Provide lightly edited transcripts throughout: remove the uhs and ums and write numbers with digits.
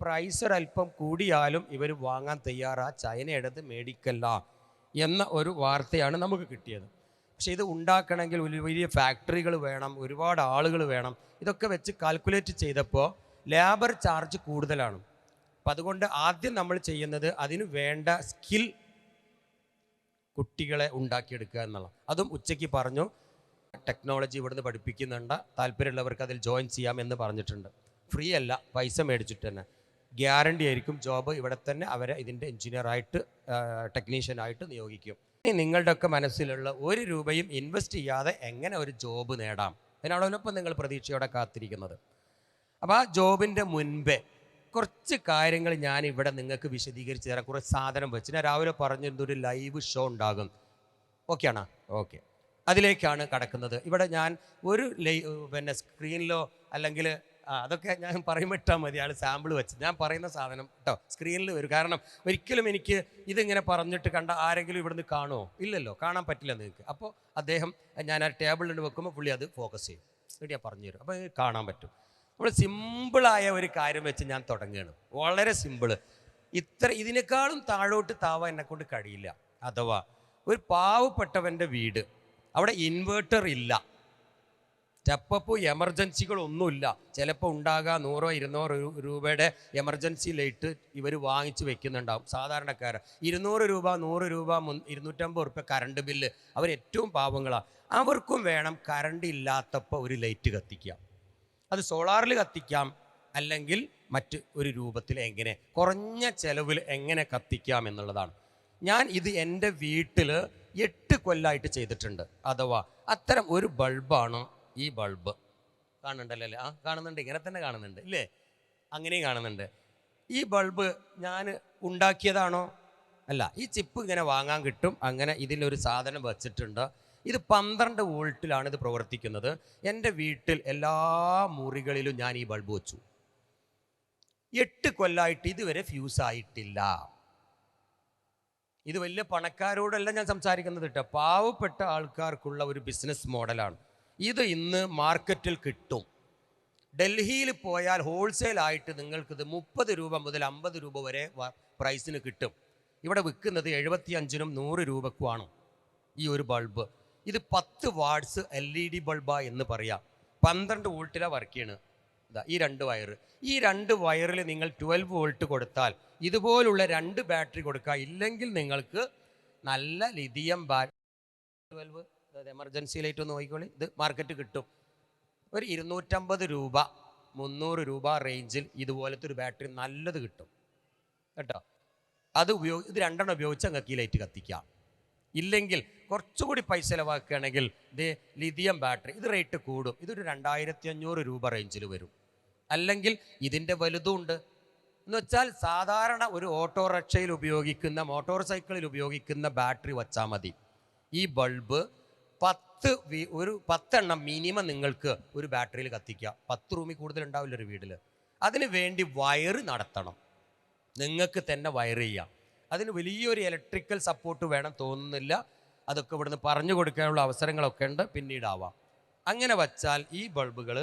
Price ഒരല്പം കൂടിയാലും ഇവർ വാങ്ങാൻ തയ്യാറാ, ചൈനയുടേത് മേടിക്കല്ല എന്ന ഒരു വാർത്തയാണ് നമുക്ക് കിട്ടിയത്. പക്ഷേ ഇത് ഉണ്ടാക്കണമെങ്കിൽ വലിയ ഫാക്ടറികൾ വേണം, ഒരുപാട് ആളുകൾ വേണം. ഇതൊക്കെ വെച്ച് കാൽക്കുലേറ്റ് ചെയ്തപ്പോൾ ലേബർ ചാർജ് കൂടുതലാണ്. അപ്പം അതുകൊണ്ട് ആദ്യം നമ്മൾ ചെയ്യുന്നത് അതിന് വേണ്ട സ്കിൽ കുട്ടികളെ ഉണ്ടാക്കിയെടുക്കുക എന്നുള്ള. അതും ഉച്ചയ്ക്ക് പറഞ്ഞു, ടെക്നോളജി ഇവിടുന്ന് പഠിപ്പിക്കുന്നുണ്ട്, താല്പര്യമുള്ളവർക്ക് അതിൽ ജോയിൻ ചെയ്യാമെന്ന് പറഞ്ഞിട്ടുണ്ട്. ഫ്രീ അല്ല, പൈസ മേടിച്ചിട്ട് തന്നെ. ഗ്യാരണ്ടി ആയിരിക്കും ജോബ്. ഇവിടെ തന്നെ അവരെ ഇതിൻ്റെ എഞ്ചിനീയറായിട്ട് ടെക്നീഷ്യനായിട്ട് നിയോഗിക്കും. നിങ്ങളുടെയൊക്കെ മനസ്സിലുള്ള ഒരു രൂപയും ഇൻവെസ്റ്റ് ചെയ്യാതെ എങ്ങനെ ഒരു ജോബ് നേടാം, അതിനാണല്ലോ നിങ്ങൾ പ്രതീക്ഷയോടെ കാത്തിരിക്കുന്നത്. അപ്പോൾ ആ ജോബിൻ്റെ മുൻപേ കുറച്ച് കാര്യങ്ങൾ ഞാൻ ഇവിടെ നിങ്ങൾക്ക് വിശദീകരിച്ച് തരാം. കുറച്ച് സാധനം വെച്ച് ഞാൻ രാവിലെ പറഞ്ഞിരുന്നൊരു ലൈവ് ഷോ ഉണ്ടാകും. ഓക്കെ ആണോ? ഓക്കെ, അതിലേക്കാണ് കടക്കുന്നത്. ഇവിടെ ഞാൻ ഒരു സ്ക്രീനിലോ അല്ലെങ്കിൽ അതൊക്കെ ഞാൻ പറയുമ്പോൾ ഇട്ടാൽ മതി, ആൾ സാമ്പിൾ വെച്ച് ഞാൻ പറയുന്ന സാധനം കേട്ടോ സ്ക്രീനിൽ വരും. കാരണം ഒരിക്കലും എനിക്ക് ഇതിങ്ങനെ പറഞ്ഞിട്ട് കണ്ട ആരെങ്കിലും ഇവിടുന്ന് കാണുമോ? ഇല്ലല്ലോ, കാണാൻ പറ്റില്ല നിങ്ങൾക്ക്. അപ്പോൾ അദ്ദേഹം ഞാൻ ആ ടേബിളിൽ വെക്കുമ്പോൾ പുള്ളി അത് ഫോക്കസ് ചെയ്യും, എന്നിട്ട് ഞാൻ പറഞ്ഞു തരും. അപ്പോൾ കാണാൻ പറ്റും. നമ്മൾ സിമ്പിളായ ഒരു കാര്യം വെച്ച് ഞാൻ തുടങ്ങുകയാണ്. വളരെ സിമ്പിള്. ഇതിനേക്കാളും താഴോട്ട് താവാൻ എന്നെക്കൊണ്ട് കഴിയില്ല. അഥവാ ഒരു പാവപ്പെട്ടവൻ്റെ വീട്, അവിടെ ഇൻവേർട്ടർ ഇല്ല, സ്റ്റെപ്പപ്പ് എമർജൻസികളൊന്നുമില്ല. ചിലപ്പോൾ ഉണ്ടാകാം 100-200 രൂപയുടെ എമർജൻസി ലൈറ്റ് ഇവർ വാങ്ങിച്ച് വെക്കുന്നുണ്ടാവും സാധാരണക്കാർ. 200 രൂപ 100 രൂപ 250 റുപ്യ കറണ്ട് ബില്ല്. അവർ ഏറ്റവും പാവങ്ങളാണ്. അവർക്കും വേണം കറണ്ട് ഇല്ലാത്തപ്പോൾ ഒരു ലൈറ്റ് കത്തിക്കാം. അത് സോളാറിൽ കത്തിക്കാം, അല്ലെങ്കിൽ മറ്റ് ഒരു രൂപത്തിൽ എങ്ങനെ കുറഞ്ഞ ചിലവിൽ എങ്ങനെ കത്തിക്കാം എന്നുള്ളതാണ്. ഞാൻ ഇത് എൻ്റെ വീട്ടിൽ 8 കൊല്ലമായിട്ട് ചെയ്തിട്ടുണ്ട്. അഥവാ അത്തരം ഒരു ബൾബാണ് ഈ ബൾബ്. കാണുന്നുണ്ടല്ലോ അല്ലേ? കാണുന്നുണ്ട്, ഇങ്ങനെ തന്നെ കാണുന്നുണ്ട് ഇല്ലേ? അങ്ങനെയും കാണുന്നുണ്ട്. ഈ ബൾബ് ഞാൻ ഉണ്ടാക്കിയതാണോ? അല്ല, ഈ ചിപ്പ് ഇങ്ങനെ വാങ്ങാൻ കിട്ടും. അങ്ങനെ ഇതിലൊരു സാധനം വച്ചിട്ടുണ്ട്. ഇത് 12 വോൾട്ടിലാണ് ഇത് പ്രവർത്തിക്കുന്നത്. എൻ്റെ വീട്ടിൽ എല്ലാ മുറികളിലും ഞാൻ ഈ ബൾബ് വെച്ചു. 8 കൊല്ലമായിട്ട് ഇതുവരെ ഫ്യൂസ് ആയിട്ടില്ല. ഇത് വലിയ പണക്കാരോടല്ല ഞാൻ സംസാരിക്കുന്നത് കേട്ടോ, പാവപ്പെട്ട ആൾക്കാർക്കുള്ള ഒരു ബിസിനസ് മോഡലാണ്. ഇത് ഇന്ന് മാർക്കറ്റിൽ കിട്ടും. ഡൽഹിയിൽ പോയാൽ ഹോൾസെയിലായിട്ട് നിങ്ങൾക്കിത് 30 രൂപ മുതൽ 50 രൂപ വരെ പ്രൈസിന് കിട്ടും. ഇവിടെ വിൽക്കുന്നത് 75-നും 100 രൂപക്കുമാണ് ഈ ഒരു ബൾബ്. ഇത് 10 വാട്ട്സ് LED ബൾബാ എന്ന് പറയാം. 12 വോൾട്ടിലാണ് വർക്ക് ചെയ്യണത്. ഈ 2 വയറ്, ഈ 2 വയറിൽ നിങ്ങൾ 12 വോൾട്ട് കൊടുത്താൽ ഇതുപോലുള്ള 2 ബാറ്ററി കൊടുക്കുക. ഇല്ലെങ്കിൽ നിങ്ങൾക്ക് നല്ല ലിഥിയം ബാറ്ററി 12 എമർജൻസി ലൈറ്റ് ഒന്ന് നോക്കിക്കോളി. ഇത് മാർക്കറ്റ് കിട്ടും. ഒരു 250 രൂപ 300 രൂപ റേഞ്ചിൽ ഇതുപോലത്തെ ഒരു ബാറ്ററി നല്ലത് കിട്ടും കേട്ടോ. അത് ഇത് 2 ഉപയോഗിച്ച് നിങ്ങൾക്ക് ഈ ലൈറ്റ് കത്തിക്കാം. ഇല്ലെങ്കിൽ കുറച്ചുകൂടി പൈസ ചിലവാക്കുകയാണെങ്കിൽ ഇത് ലിഥിയം ബാറ്ററി, ഇത് റേറ്റ് കൂടും. ഇതൊരു 2500 രൂപ റേഞ്ചിൽ വരും. അല്ലെങ്കിൽ ഇതിൻ്റെ വലുതും ഉണ്ട്. എന്ന് വെച്ചാൽ സാധാരണ ഒരു ഓട്ടോറിക്ഷയിൽ ഉപയോഗിക്കുന്ന, മോട്ടോർ സൈക്കിളിൽ ഉപയോഗിക്കുന്ന ബാറ്ററി വച്ചാൽ മതി. ഈ ബൾബ് 10 എണ്ണം മിനിമം നിങ്ങൾക്ക് ഒരു ബാറ്ററിയിൽ കത്തിക്കുക. 10 റൂമിൽ കൂടുതൽ ഉണ്ടാവില്ല ഒരു വീട്ടിൽ. അതിന് വേണ്ടി വയറ് നടത്തണം, നിങ്ങൾക്ക് തന്നെ വയർ ചെയ്യാം. അതിന് വലിയൊരു ഇലക്ട്രിക്കൽ സപ്പോർട്ട് വേണം തോന്നുന്നില്ല. അതൊക്കെ ഇവിടുന്ന് പറഞ്ഞു കൊടുക്കാനുള്ള അവസരങ്ങളൊക്കെ ഉണ്ട്, പിന്നീടാവാം. അങ്ങനെ വച്ചാൽ ഈ ബൾബുകൾ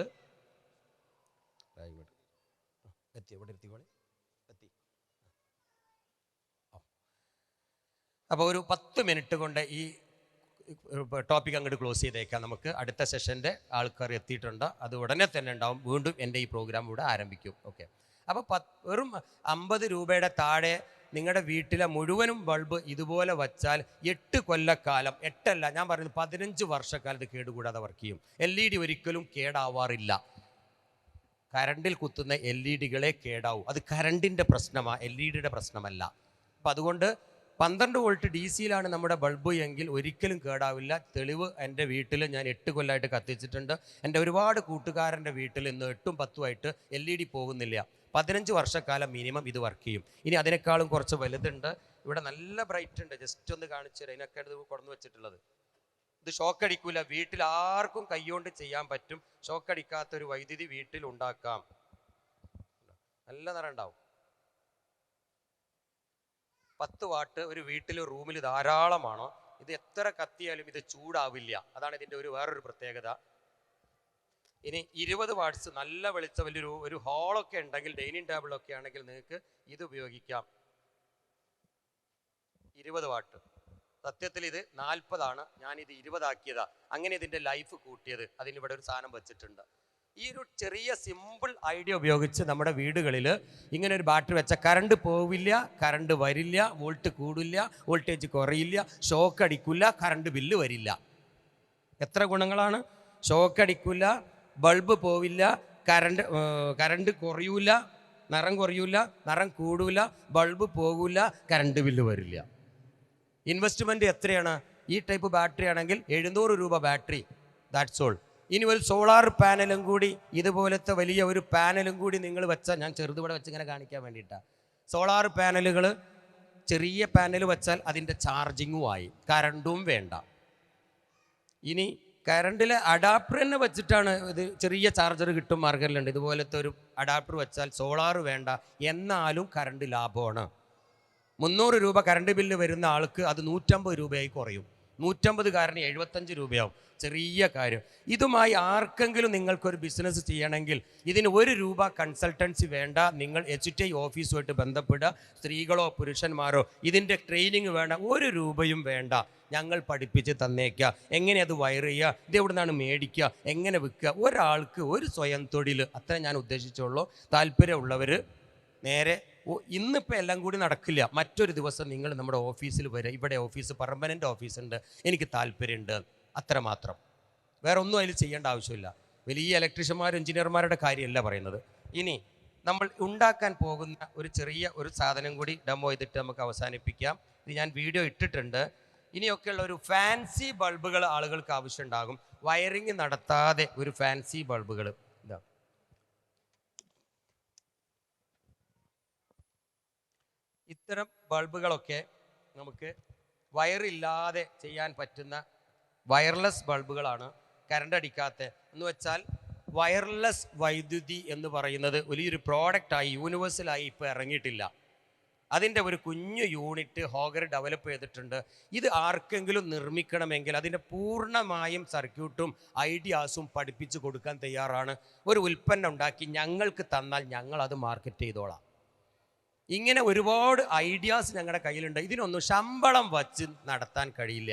അപ്പോൾ ഒരു 10 മിനിറ്റ് കൊണ്ട് ഈ ടോപ്പിക് അങ്ങോട്ട് ക്ലോസ് ചെയ്തേക്കാം. നമുക്ക് അടുത്ത സെഷൻ്റെ ആൾക്കാർ എത്തിയിട്ടുണ്ട്, അത് ഉടനെ തന്നെ ഉണ്ടാവും. വീണ്ടും എൻ്റെ ഈ പ്രോഗ്രാം ഇവിടെ ആരംഭിക്കും. ഓക്കെ, അപ്പോൾ വെറും 50 രൂപയുടെ താഴെ നിങ്ങളുടെ വീട്ടിലെ മുഴുവനും ബൾബ് ഇതുപോലെ വച്ചാൽ 8 കൊല്ലക്കാലം, 8 അല്ല ഞാൻ പറയുന്നത് 15 വർഷക്കാലത്ത് കേടുകൂടാതെ വർക്ക് ചെയ്യും. LED ഒരിക്കലും കേടാവാറില്ല. കറണ്ടിൽ കുത്തുന്ന LED-കളെ കേടാവും. അത് കറണ്ടിൻ്റെ പ്രശ്നമാണ്, LED-യുടെ പ്രശ്നമല്ല. അപ്പം അതുകൊണ്ട് 12 വോൾട്ട് DC-യിലാണ് നമ്മുടെ ബൾബ് എങ്കിൽ ഒരിക്കലും കേടാവില്ല. തെളിവ് എൻ്റെ വീട്ടിൽ ഞാൻ 8 കൊല്ലമായിട്ട് കത്തിച്ചിട്ടുണ്ട്. എൻ്റെ ഒരുപാട് കൂട്ടുകാരൻ്റെ വീട്ടിൽ ഇന്ന് 8ഉം 10ഉം ആയിട്ട് LED പോകുന്നില്ല. 15 വർഷക്കാലം മിനിമം ഇത് വർക്ക് ചെയ്യും. ഇനി അതിനേക്കാളും കുറച്ച് വലുതുണ്ട്. ഇവിടെ നല്ല ബ്രൈറ്റ് ഉണ്ട്, ജസ്റ്റ് ഒന്ന് കാണിച്ചു തരാം. ഇതിനൊക്കെ ഇത് കൊണ്ടു വെച്ചിട്ടുള്ളത്. ഇത് ഷോക്ക് അടിക്കൂല, വീട്ടിൽ ആർക്കും കൈകൊണ്ട് ചെയ്യാൻ പറ്റും. ഷോക്ക് അടിക്കാത്തൊരു വൈദ്യുതി വീട്ടിൽ ഉണ്ടാക്കാം. നല്ല നിറം ഉണ്ടാവും. 10 വാട്ട് ഒരു വീട്ടിൽ റൂമിൽ ധാരാളമാണ്. ഇത് എത്ര കത്തിയാലും ഇത് ചൂടാവില്ല. അതാണ് ഇതിൻ്റെ വേറൊരു പ്രത്യേകത. ഇനി 20 വാട്ട്സ് നല്ല വെളിച്ചം ഒരു ഹാളൊക്കെ ഉണ്ടെങ്കിൽ, ഡൈനിങ് ടേബിളൊക്കെ ആണെങ്കിൽ നിങ്ങൾക്ക് ഇത് ഉപയോഗിക്കാം. 20 വാട്ട്. സത്യത്തിൽ ഇത് 40 ഞാനിത് 20 ആക്കിയതാ. അങ്ങനെ ഇതിൻ്റെ ലൈഫ് കൂട്ടിയത്. അതിനിവിടെ ഒരു സാധനം വെച്ചിട്ടുണ്ട്. ഈ ഒരു ചെറിയ സിമ്പിൾ ഐഡിയ ഉപയോഗിച്ച് നമ്മുടെ വീടുകളിൽ ഇങ്ങനെ ഒരു ബാറ്ററി വെച്ച കറണ്ട് പോവില്ല, കറണ്ട് വരില്ല, വോൾട്ട് കൂടില്ല, വോൾട്ടേജ് കുറയില്ല, ഷോക്ക് അടിക്കില്ല, കറണ്ട് ബില്ല് വരില്ല. എത്ര ഗുണങ്ങളാണ്! ഷോക്ക് അടിക്കില്ല, ബൾബ് പോവില്ല, കറണ്ട് കുറയൂല, നിറം കുറയൂല, നിറം കൂടൂല, ബൾബ് പോകില്ല, കറണ്ട് ബില്ല് വരില്ല. ഇൻവെസ്റ്റ്മെൻറ്റ് എത്രയാണ്? ഈ ടൈപ്പ് ബാറ്ററി ആണെങ്കിൽ 700 രൂപ ബാറ്ററി, ദാറ്റ്സ് ഓൾ. ഇനി ഒരു സോളാർ പാനലും കൂടി, ഇതുപോലത്തെ വലിയ ഒരു പാനലും കൂടി നിങ്ങൾ വെച്ചാൽ, ഞാൻ ചെറുതുകൂടെ വെച്ച് ഇങ്ങനെ കാണിക്കാൻ വേണ്ടിയിട്ടാണ്. സോളാർ പാനലുകൾ, ചെറിയ പാനൽ വെച്ചാൽ അതിൻ്റെ ചാർജിങ്ങും ആയി, കറണ്ടും വേണ്ട. ഇനി കറണ്ടിലെ അഡാപ്റ്റർ തന്നെ വെച്ചിട്ടാണ് ഇത്. ചെറിയ ചാർജർ കിട്ടും മാർക്കറ്റിലുണ്ട്. ഇതുപോലത്തെ ഒരു അഡാപ്റ്റർ വെച്ചാൽ സോളാർ വേണ്ട, എന്നാലും കറണ്ട് ലാഭമാണ്. 300 രൂപ കറണ്ട് ബില്ല് വരുന്ന ആൾക്ക് അത് 150 രൂപയായി കുറയും. 150 75 രൂപയാവും. ചെറിയ കാര്യം. ഇതുമായി ആർക്കെങ്കിലും നിങ്ങൾക്കൊരു ബിസിനസ് ചെയ്യണമെങ്കിൽ ഇതിന് 1 രൂപ കൺസൾട്ടൻസി വേണ്ട. നിങ്ങൾ HTI ഓഫീസുമായിട്ട് ബന്ധപ്പെടുക. സ്ത്രീകളോ പുരുഷന്മാരോ ഇതിൻ്റെ ട്രെയിനിങ് വേണ്ട, 1 രൂപയും വേണ്ട. ഞങ്ങൾ പഠിപ്പിച്ച് തന്നേക്കുക. എങ്ങനെ അത് വയർ ചെയ്യുക, ഇത് എവിടെ നിന്നാണ് മേടിക്കുക, എങ്ങനെ വിൽക്കുക. ഒരാൾക്ക് ഒരു സ്വയം തൊഴിൽ, അത്ര ഞാൻ ഉദ്ദേശിച്ചുള്ളൂ. താല്പര്യമുള്ളവർ നേരെ, ഇന്നിപ്പോൾ എല്ലാം കൂടി നടക്കില്ല, മറ്റൊരു ദിവസം നിങ്ങൾ നമ്മുടെ ഓഫീസിൽ വരിക. ഇവിടെ ഓഫീസ്, പെർമനൻ്റ് ഓഫീസുണ്ട്, എനിക്ക് താല്പര്യമുണ്ട്, അത്രമാത്രം. വേറെ ഒന്നും അതിൽ ചെയ്യേണ്ട ആവശ്യമില്ല. വലിയ ഇലക്ട്രീഷ്യന്മാരും എഞ്ചിനീയർമാരുടെ കാര്യമല്ല പറയുന്നത്. ഇനി നമ്മൾ ഉണ്ടാക്കാൻ പോകുന്ന ഒരു ചെറിയ ഒരു സാധനം കൂടി ഡെമോ ചെയ്തിട്ട് നമുക്ക് അവസാനിപ്പിക്കാം. ഇത് ഞാൻ വീഡിയോ ഇട്ടിട്ടുണ്ട്. ഇനിയൊക്കെയുള്ള ഒരു ഫാൻസി ബൾബുകൾ ആളുകൾക്ക് ആവശ്യമുണ്ടാകും. വയറിങ് നടത്താതെ ഒരു ഫാൻസി ബൾബുകൾ. ഇതാ, ഇത്തരം ബൾബുകളൊക്കെ നമുക്ക് വയറില്ലാതെ ചെയ്യാൻ പറ്റുന്ന വയർലെസ് ബൾബുകളാണ്. കറണ്ട് അടിക്കാത്ത എന്ന് വെച്ചാൽ വയർലെസ് വൈദ്യുതി എന്ന് പറയുന്നത് വലിയൊരു പ്രോഡക്റ്റായി, യൂണിവേഴ്സലായി ഇപ്പോൾ ഇറങ്ങിയിട്ടില്ല. അതിൻ്റെ ഒരു കുഞ്ഞു യൂണിറ്റ് ഹോഗർ ഡെവലപ്പ് ചെയ്തിട്ടുണ്ട്. ഇത് ആർക്കെങ്കിലും നിർമ്മിക്കണമെങ്കിൽ അതിൻ്റെ പൂർണ്ണമായും സർക്യൂട്ടും ഐഡിയാസും പഠിപ്പിച്ചു കൊടുക്കാൻ തയ്യാറാണ്. ഒരു ഉൽപ്പന്നം ഉണ്ടാക്കി ഞങ്ങൾക്ക് തന്നാൽ ഞങ്ങൾ അത് മാർക്കറ്റ് ചെയ്തോളാം. ഇങ്ങനെ ഒരുപാട് ഐഡിയാസ് ഞങ്ങളുടെ കയ്യിലുണ്ട്. ഇതിനൊന്നും ശമ്പളം വച്ച് നടത്താൻ കഴിയില്ല.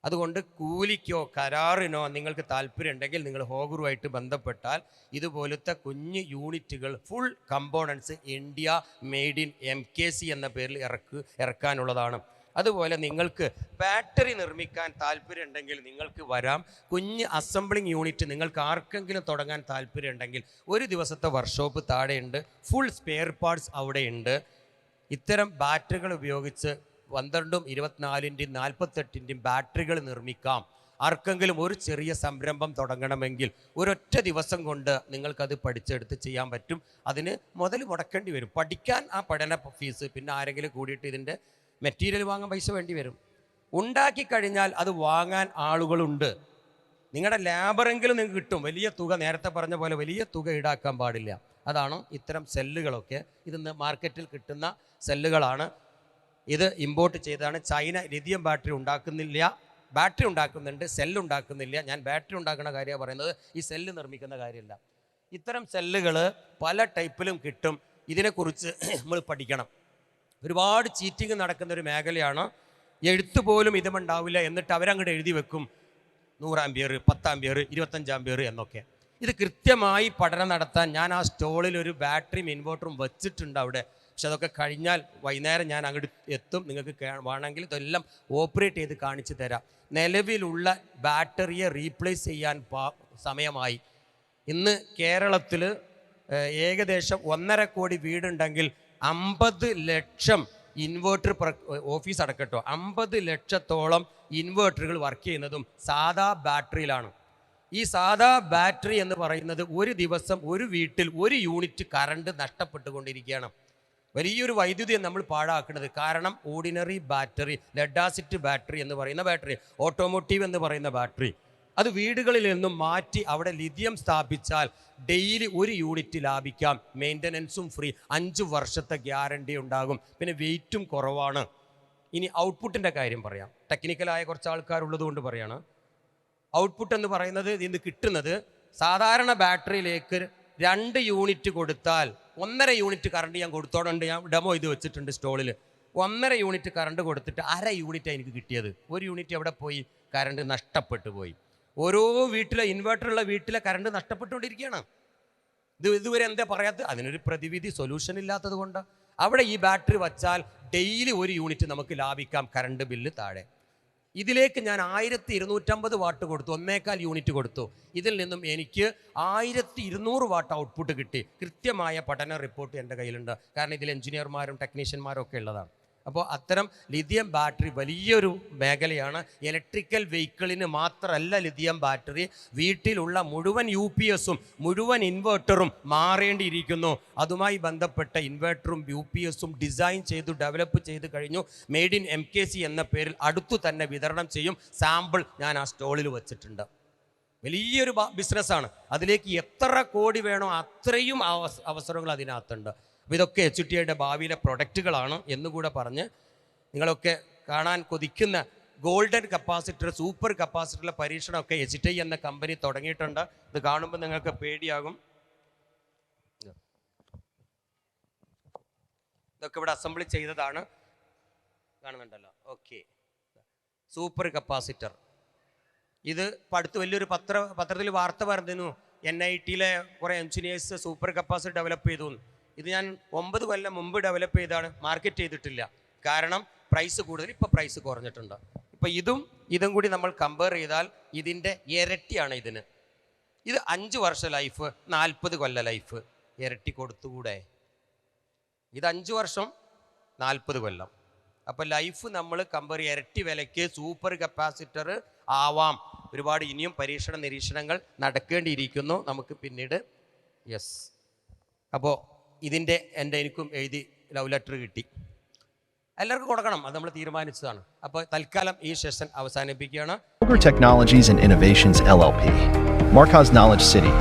അതുകൊണ്ട് കൂലിക്കോ കരാറിനോ നിങ്ങൾക്ക് താല്പര്യം ഉണ്ടെങ്കിൽ നിങ്ങൾ ഹോഗറുമായിട്ട് ബന്ധപ്പെട്ടാൽ ഇതുപോലത്തെ കുഞ്ഞ് യൂണിറ്റുകൾ, full components India made in MKC എന്ന പേരിൽ ഇറക്കാനുള്ളതാണ്. അതുപോലെ നിങ്ങൾക്ക് ബാറ്ററി നിർമ്മിക്കാൻ താല്പര്യം ഉണ്ടെങ്കിൽ നിങ്ങൾക്ക് വരാം. കുഞ്ഞ് അസംബ്ലിങ് യൂണിറ്റ് നിങ്ങൾക്ക് ആർക്കെങ്കിലും തുടങ്ങാൻ താല്പര്യം ഉണ്ടെങ്കിൽ ഒരു ദിവസത്തെ വർക്ക്ഷോപ്പ് താഴെയുണ്ട്. ഫുൾ സ്പെയർ പാർട്സ് അവിടെയുണ്ട്. ഇത്തരം ബാറ്ററികൾ ഉപയോഗിച്ച് 12, 24, 48 ബാറ്ററികൾ നിർമ്മിക്കാം. ആർക്കെങ്കിലും ഒരു ചെറിയ സംരംഭം തുടങ്ങണമെങ്കിൽ ഒരൊറ്റ ദിവസം കൊണ്ട് നിങ്ങൾക്കത് പഠിച്ചെടുത്ത് ചെയ്യാൻ പറ്റും. അതിന് മുതൽ മുടക്കേണ്ടി വരും. പഠിക്കാൻ ആ പഠന ഫീസ്, പിന്നെ ആരെങ്കിലും കൂടിയിട്ട് ഇതിൻ്റെ മെറ്റീരിയൽ വാങ്ങാൻ പൈസ വേണ്ടി വരും. ഉണ്ടാക്കി കഴിഞ്ഞാൽ അത് വാങ്ങാൻ ആളുകളുണ്ട്. നിങ്ങളുടെ ലേബറെങ്കിലും നിങ്ങൾക്ക് കിട്ടും. വലിയ തുക, നേരത്തെ പറഞ്ഞ പോലെ വലിയ തുക ഈടാക്കാൻ പാടില്ല. അതാണ് ഇത്തരം സെല്ലുകളൊക്കെ. ഇതിന്ന് മാർക്കറ്റിൽ കിട്ടുന്ന സെല്ലുകളാണ്. ഇത് ഇമ്പോർട്ട് ചെയ്താണ്. ചൈന ലിഥിയം ബാറ്ററി ഉണ്ടാക്കുന്നില്ല, ബാറ്ററി ഉണ്ടാക്കുന്നുണ്ട്, സെല്ലുണ്ടാക്കുന്നില്ല. ഞാൻ ബാറ്ററി ഉണ്ടാക്കുന്ന കാര്യമാണ് പറയുന്നത്, ഈ സെല്ല് നിർമ്മിക്കുന്ന കാര്യമില്ല. ഇത്തരം സെല്ലുകൾ പല ടൈപ്പിലും കിട്ടും. ഇതിനെക്കുറിച്ച് നമ്മൾ പഠിക്കണം. ഒരുപാട് ചീറ്റിങ് നടക്കുന്ന ഒരു മേഖലയാണ്. എഴുത്ത് പോലും ഇതുമുണ്ടാവില്ല, എന്നിട്ട് അവരങ്ങോട്ട് എഴുതി വെക്കും 100 ആമ്പിയർ, 10 ആമ്പിയർ, 25 ആമ്പിയർ എന്നൊക്കെ. ഇത് കൃത്യമായി പഠനം നടത്താൻ ഞാൻ ആ സ്റ്റോളിൽ ഒരു ബാറ്ററിയും ഇൻവെർട്ടറും വെച്ചിട്ടുണ്ട് അവിടെ. പക്ഷെ അതൊക്കെ കഴിഞ്ഞാൽ വൈകുന്നേരം ഞാൻ അങ്ങോട്ട് എത്തും. നിങ്ങൾക്ക് വേണമെങ്കിൽ ഇതെല്ലാം ഓപ്പറേറ്റ് ചെയ്ത് കാണിച്ചു തരാം. നിലവിലുള്ള ബാറ്ററിയെ റീപ്ലേസ് ചെയ്യാൻ സമയമായി. ഇന്ന് കേരളത്തിൽ ഏകദേശം 1.5 കോടി വീടുണ്ടെങ്കിൽ 50 ലക്ഷം ഇൻവേർട്ടർ ഓഫീസ് അടക്കട്ടോ 50 ലക്ഷത്തോളം ഇൻവേർട്ടറുകൾ വർക്ക് ചെയ്യുന്നതും സാധാ ബാറ്ററിയിലാണ്. ഈ സാധാ ബാറ്ററി എന്ന് പറയുന്നത് ഒരു ദിവസം ഒരു വീട്ടിൽ 1 യൂണിറ്റ് കറണ്ട് നഷ്ടപ്പെട്ടുകൊണ്ടിരിക്കുകയാണ്. വലിയൊരു വൈദ്യുതിയെ നമ്മൾ പാഴാക്കുന്നത്. കാരണം ordinary battery, lead acid battery എന്ന് പറയുന്ന ബാറ്ററി, ഓട്ടോമോട്ടീവ് എന്ന് പറയുന്ന ബാറ്ററി, അത് വീടുകളിൽ നിന്നും മാറ്റി അവിടെ ലിഥിയം സ്ഥാപിച്ചാൽ ഡെയിലി 1 യൂണിറ്റ് ലാഭിക്കാം. മെയിൻ്റനൻസും ഫ്രീ, 5 വർഷത്തെ ഗ്യാരണ്ടി ഉണ്ടാകും. പിന്നെ വെയിറ്റും കുറവാണ്. ഇനി ഔട്ട്പുട്ടിൻ്റെ കാര്യം പറയാം. ടെക്നിക്കലായ കുറച്ച് ആൾക്കാരുള്ളത് കൊണ്ട് പറയാണ്. ഔട്ട്പുട്ട് എന്ന് പറയുന്നത് ഇതിന് കിട്ടുന്നത് സാധാരണ ബാറ്ററിയിലേക്ക് 2 യൂണിറ്റ് കൊടുത്താൽ 1.5 യൂണിറ്റ് കറണ്ട് ഞാൻ കൊടുത്തോടുണ്ട്. ഞാൻ ഡെമോ ഇത് വെച്ചിട്ടുണ്ട് സ്റ്റോളിൽ. 1.5 യൂണിറ്റ് കറണ്ട് കൊടുത്തിട്ട് 1/2 യൂണിറ്റാണ് എനിക്ക് കിട്ടിയത്. 1 യൂണിറ്റ് എവിടെ പോയി? കറണ്ട് നഷ്ടപ്പെട്ടു പോയി. ഓരോ വീട്ടിലെ ഇൻവെർട്ടറുള്ള വീട്ടിലെ കറണ്ട് നഷ്ടപ്പെട്ടുകൊണ്ടിരിക്കുകയാണ്. ഇതുവരെ എന്താ പറയാത്തത്? അതിനൊരു പ്രതിവിധി സൊല്യൂഷൻ ഇല്ലാത്തത് കൊണ്ട്. അവിടെ ഈ ബാറ്ററി വച്ചാൽ ഡെയിലി 1 യൂണിറ്റ് നമുക്ക് ലാഭിക്കാം, കറണ്ട് ബില്ല് താഴെ. ഇതിലേക്ക് ഞാൻ 1250 വാട്ട് കൊടുത്തു, 1.25 യൂണിറ്റ് കൊടുത്തു. ഇതിൽ നിന്നും എനിക്ക് 1200 വാട്ട് ഔട്ട്പുട്ട് കിട്ടി. കൃത്യമായ പഠന റിപ്പോർട്ട് എൻ്റെ കയ്യിലുണ്ട്. കാരണം ഇതിൽ എഞ്ചിനീയർമാരും ടെക്നീഷ്യന്മാരും ഒക്കെ ഉള്ളതാണ്. അപ്പോൾ അത്തരം ലിഥിയം ബാറ്ററി വലിയൊരു മേഖലയാണ്. ഇലക്ട്രിക്കൽ വെഹിക്കിളിന് മാത്രമല്ല ലിഥിയം ബാറ്ററി, വീട്ടിലുള്ള മുഴുവൻ UPSും മുഴുവൻ ഇൻവെർട്ടറും മാറേണ്ടിയിരിക്കുന്നു. അതുമായി ബന്ധപ്പെട്ട ഇൻവെർട്ടറും UPSും ഡിസൈൻ ചെയ്തു ഡെവലപ്പ് ചെയ്ത് കഴിഞ്ഞു. മെയ്ഡ് ഇൻ MKC എന്ന പേരിൽ അടുത്തു തന്നെ വിതരണം ചെയ്യും. സാമ്പിൾ ഞാൻ ആ സ്റ്റോളിൽ വച്ചിട്ടുണ്ട്. വലിയൊരു ബിസിനസ്സാണ്. അതിലേക്ക് എത്ര കോടി വേണോ അത്രയും അവസരങ്ങൾ അതിനകത്തുണ്ട്. അപ്പോൾ ഇതൊക്കെ HTIയുടെ ഭാവിയിലെ പ്രൊഡക്റ്റുകളാണ് എന്നുകൂടെ പറഞ്ഞ് നിങ്ങളൊക്കെ കാണാൻ കൊതിക്കുന്ന ഗോൾഡൻ കപ്പാസിറ്റർ, സൂപ്പർ കപ്പാസിറ്ററിലെ പരീക്ഷണമൊക്കെ HTI എന്ന കമ്പനി തുടങ്ങിയിട്ടുണ്ട്. ഇത് കാണുമ്പോൾ നിങ്ങൾക്ക് പേടിയാകും. ഇതൊക്കെ ഇവിടെ അസംബ്ലി ചെയ്തതാണ്, കാണുന്നുണ്ടല്ലോ. Okay, super capacitor. ഇത് അടുത്ത് വലിയൊരു പത്രത്തിൽ വാർത്ത പറഞ്ഞിരുന്നു, NITയിലെ കുറേ എഞ്ചിനീയേഴ്സ് സൂപ്പർ കപ്പാസിറ്റർ ഡെവലപ്പ് ചെയ്തു. ഇത് ഞാൻ 9 കൊല്ലം മുമ്പ് ഡെവലപ്പ് ചെയ്താണ്, മാർക്കറ്റ് ചെയ്തിട്ടില്ല. കാരണം പ്രൈസ് കൂടുതൽ, ഇപ്പോൾ പ്രൈസ് കുറഞ്ഞിട്ടുണ്ട്. ഇപ്പോൾ ഇതും കൂടി നമ്മൾ കമ്പയർ ചെയ്താൽ ഇതിൻ്റെ ഇരട്ടിയാണ് ഇതിന്. ഇത് 5 വർഷം ലൈഫ്, 40 കൊല്ലം ലൈഫ്. ഇരട്ടി കൊടുത്തുകൂടെ? ഇത് 5 വർഷം 40 കൊല്ലം. അപ്പോൾ ലൈഫ് നമ്മൾ കമ്പയർ ഇരട്ടി വിലയ്ക്ക് സൂപ്പർ കപ്പാസിറ്റർ ആവാം. ഒരുപാട് ഇനിയും പരീക്ഷണ നിരീക്ഷണങ്ങൾ നടക്കേണ്ടിയിരിക്കുന്നു നമുക്ക് പിന്നീട്. യെസ്, അപ്പോൾ ഇതിൻ്റെ എനിക്കും എഴുതി ലവ് ലെറ്റർ കിട്ടി. എല്ലാവർക്കും കൊടുക്കണം, അത് നമ്മൾ തീരുമാനിച്ചതാണ്. അപ്പോൾ തൽക്കാലം ഈ സെഷൻ അവസാനിപ്പിക്കുകയാണ്. Technologies and Innovations LLP, Markaz Knowledge City.